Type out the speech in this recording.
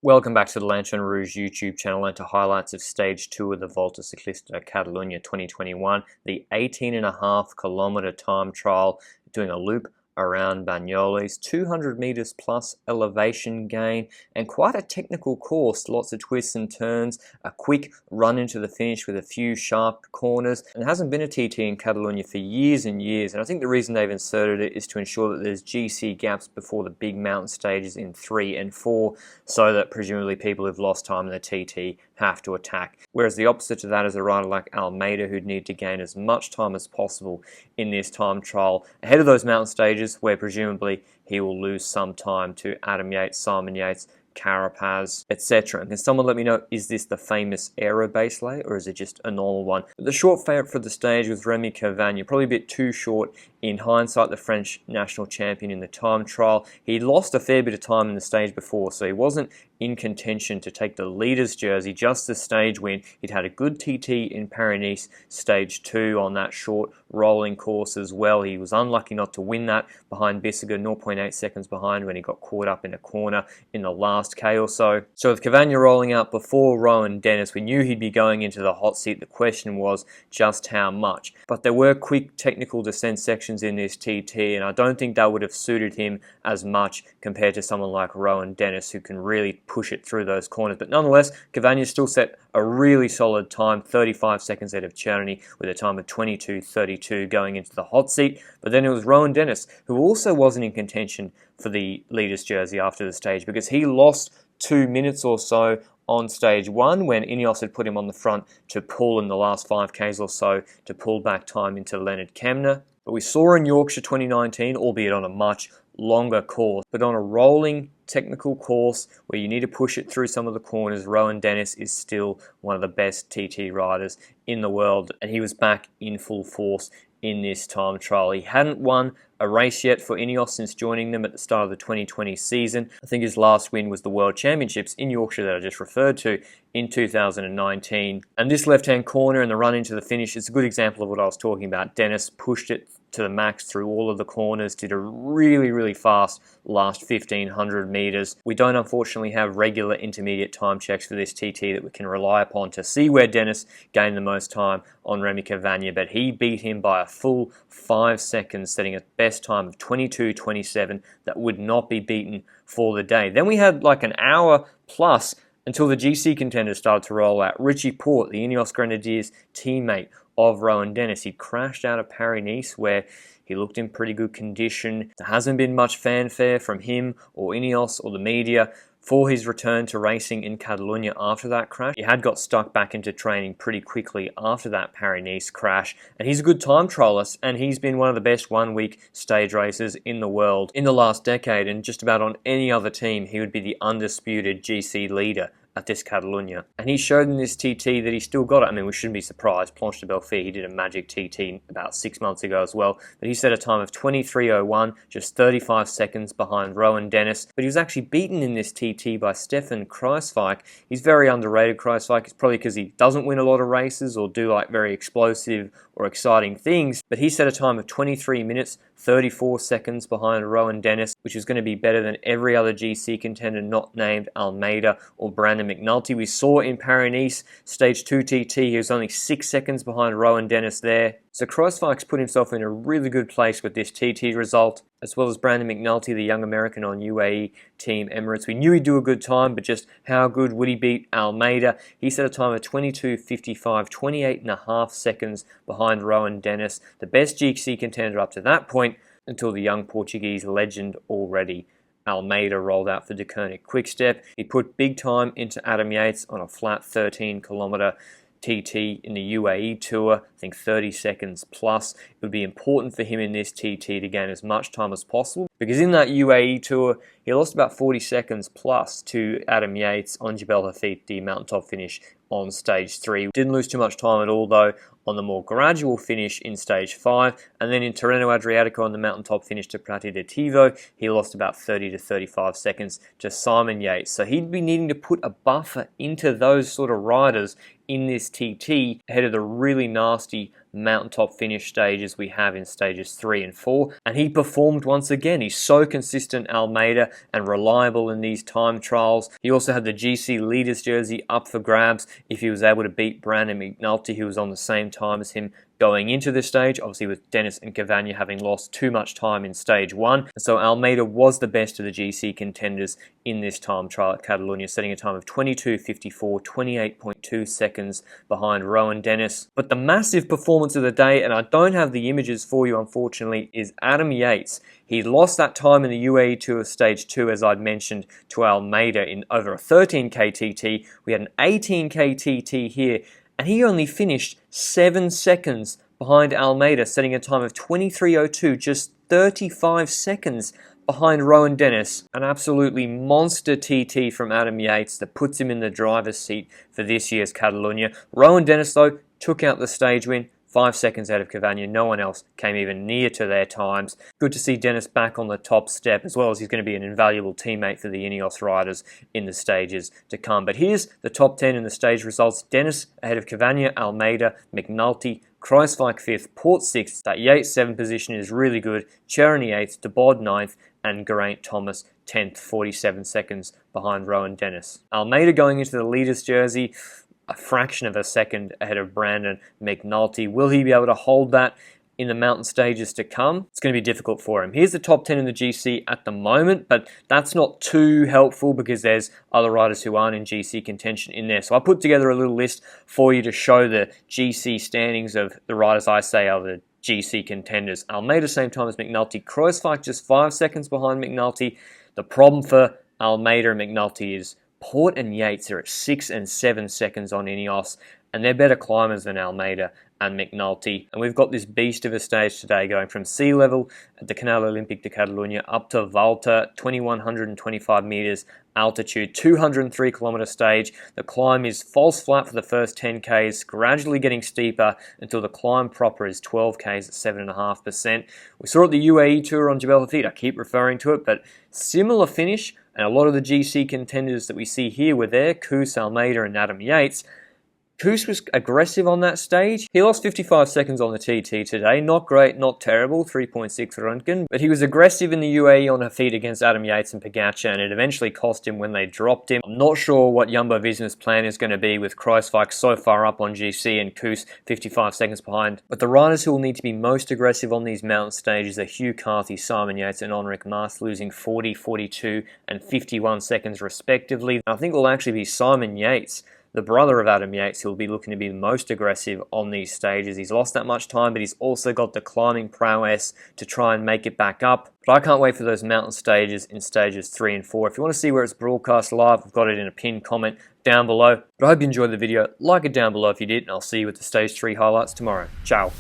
Welcome back to the Lanterne Rouge YouTube channel and to highlights of Stage 2 of the Volta Ciclista Catalunya 2021, the 18.5 kilometre time trial doing a loop around Banyoles, 200 metres plus elevation gain, and quite a technical course, lots of twists and turns, a quick run into the finish with a few sharp corners, and there hasn't been a TT in Catalunya for years and years, and I think the reason they've inserted it is to ensure that there's GC gaps before the big mountain stages in 3 and 4, so that presumably people who've lost time in the TT have to attack. Whereas the opposite to that is a rider like Almeida, who'd need to gain as much time as possible in this time trial ahead of those mountain stages, where presumably he will lose some time to Adam Yates, Simon Yates, Carapaz, etc. And can someone let me know, is this the famous aero base layer or is it just a normal one? The short favourite for the stage was Remy Cavagna, probably a bit too short in hindsight, the French national champion in the time trial. He lost a fair bit of time in the stage before, so he wasn't in contention to take the leader's jersey, just the stage win. He'd had a good TT in Paris-Nice Stage 2 on that short rolling course as well. He was unlucky not to win that behind Bissiger, 0.8 seconds behind when he got caught up in a corner in the last K or so. So with Cavagna rolling out before Rohan Dennis, we knew he'd be going into the hot seat. The question was just how much. But there were quick technical descent sections in this TT, and I don't think that would have suited him as much compared to someone like Rohan Dennis, who can really push it through those corners. But nonetheless, Cavagna still set a really solid time, 35 seconds ahead of Czerny, with a time of 22:32 going into the hot seat. But then it was Rohan Dennis, who also wasn't in contention for the leader's jersey after the stage, because he lost 2 minutes or so on stage 1 when Ineos had put him on the front to pull in the last 5Ks or so to pull back time into Leonard Kemna. But we saw in Yorkshire 2019, albeit on a much longer course, but on a rolling technical course where you need to push it through some of the corners, Rohan Dennis is still one of the best TT riders in the world, and he was back in full force in this time trial. He hadn't won a race yet for Ineos since joining them at the start of the 2020 season. I think his last win was the World Championships in Yorkshire that I just referred to in 2019. And this left-hand corner and the run into the finish is a good example of what I was talking about. Dennis pushed it to the max through all of the corners, did a really fast last 1500 meters. We don't unfortunately have regular intermediate time checks for this TT that we can rely upon to see where Dennis gained the most time on Remy Cavagna, but he beat him by a full 5 seconds, setting a best time of 22:27 that would not be beaten for the day. Then we had like an hour plus until the GC contenders started to roll out. Richie Porte, the Ineos Grenadiers teammate of Rohan Dennis, he crashed out of Paris-Nice where he looked in pretty good condition. There hasn't been much fanfare from him or Ineos or the media for his return to racing in Catalunya after that crash. He had got stuck back into training pretty quickly after that Paris-Nice crash, and he's a good time trialist, and he's been one of the best one-week stage racers in the world in the last decade, and just about on any other team he would be the undisputed GC leader at this Catalunya. And he showed in this TT that he still got it. I mean, we shouldn't be surprised. Planche de Belfi, he did a magic TT about 6 months ago as well. But he set a time of 23:01, just 35 seconds behind Rohan Dennis. But he was actually beaten in this TT by Stefan Kruijswijk. He's very underrated, Kruijswijk. It's probably because he doesn't win a lot of races or do like very explosive or exciting things. But he set a time of 23 minutes, 34 seconds behind Rohan Dennis, which is going to be better than every other GC contender not named Almeida or Brandon McNulty. We saw in Paris-Nice Stage 2 TT, he was only 6 seconds behind Rohan Dennis there. So Kruijswijk's put himself in a really good place with this TT result, as well as Brandon McNulty, the young American on UAE Team Emirates. We knew he'd do a good time, but just how good would he beat Almeida? He set a time of 22:55, 28.5 seconds behind Rohan Dennis, the best GC contender up to that point, until the young Portuguese legend already. Almeida rolled out for Deceuninck Quick-Step. He put big time into Adam Yates on a flat 13-kilometre TT in the UAE Tour, I think 30 seconds plus. It would be important for him in this TT to gain as much time as possible, because in that UAE Tour, he lost about 40 seconds plus to Adam Yates on Jebel Lafitte, the mountaintop finish on Stage 3. Didn't lose too much time at all though on the more gradual finish in Stage 5, and then in Tirreno Adriatico on the mountaintop finish to Prati-d'Ativo, he lost about 30 to 35 seconds to Simon Yates. So he'd be needing to put a buffer into those sort of riders in this TT ahead of the really nasty mountaintop finish stages we have in stages 3 and 4, and he performed once again. He's so consistent, Almeida, and reliable in these time trials. He also had the GC Leaders jersey up for grabs if he was able to beat Brandon McNulty, who was on the same time as him going into this stage, obviously with Dennis and Cavagna having lost too much time in stage 1. And so Almeida was the best of the GC contenders in this time trial at Catalunya, setting a time of 22:54, 28.2 seconds behind Rohan Dennis. But the massive performance of the day, and I don't have the images for you unfortunately, is Adam Yates. He lost that time in the UAE Tour Stage 2, as I'd mentioned, to Almeida in over a 13k TT. We had an 18k TT here, and he only finished 7 seconds behind Almeida, setting a time of 23:02, just 35 seconds behind Rohan Dennis. An absolutely monster TT from Adam Yates that puts him in the driver's seat for this year's Catalunya. Rohan Dennis, though, took out the stage win, 5 seconds out of Cavagna. No one else came even near to their times. Good to see Dennis back on the top step, as well as he's going to be an invaluable teammate for the Ineos riders in the stages to come. But here's the top 10 in the stage results. Dennis ahead of Cavagna, Almeida, McNulty, Kruijswijk 5th, Port 6th. That Yates 7th position is really good. Cherny 8th, De Bod 9th, and Geraint Thomas 10th, 47 seconds behind Rohan Dennis. Almeida going into the leaders jersey, a fraction of a second ahead of Brandon McNulty. Will he be able to hold that in the mountain stages to come? It's going to be difficult for him. Here's the top 10 in the GC at the moment, but that's not too helpful because there's other riders who aren't in GC contention in there. So I put together a little list for you to show the GC standings of the riders I say are the GC contenders. Almeida same time as McNulty. Kruijswijk just 5 seconds behind McNulty. The problem for Almeida and McNulty is Port and Yates are at 6 and 7 seconds on Ineos, and they're better climbers than Almeida and McNulty. And we've got this beast of a stage today going from sea level at the Canal Olympic de Catalunya up to Volta, 2125 meters altitude, 203 kilometer stage. The climb is false flat for the first 10 Ks, gradually getting steeper until the climb proper is 12 Ks at 7.5%. We saw it at the UAE Tour on Jebel Hafid. I keep referring to it, but similar finish. And a lot of the GC contenders that we see here were there, Kuss, Almeida, and Adam Yates. Kuss was aggressive on that stage. He lost 55 seconds on the TT today. Not great, not terrible, 3.6 Röntgen. But he was aggressive in the UAE on Hafid against Adam Yates and Pogačar, and it eventually cost him when they dropped him. I'm not sure what Jumbo-Visma's plan is going to be with Kruijswijk so far up on GC and Kuss 55 seconds behind. But the riders who will need to be most aggressive on these mountain stages are Hugh Carthy, Simon Yates, and Enric Mas, losing 40, 42, and 51 seconds respectively. And I think it will actually be Simon Yates, the brother of Adam Yates, who will be looking to be the most aggressive on these stages. He's lost that much time, but he's also got the climbing prowess to try and make it back up. But I can't wait for those mountain stages in stages 3 and 4. If you want to see where it's broadcast live, I've got it in a pinned comment down below. But I hope you enjoyed the video. Like it down below if you did, and I'll see you with the stage 3 highlights tomorrow. Ciao.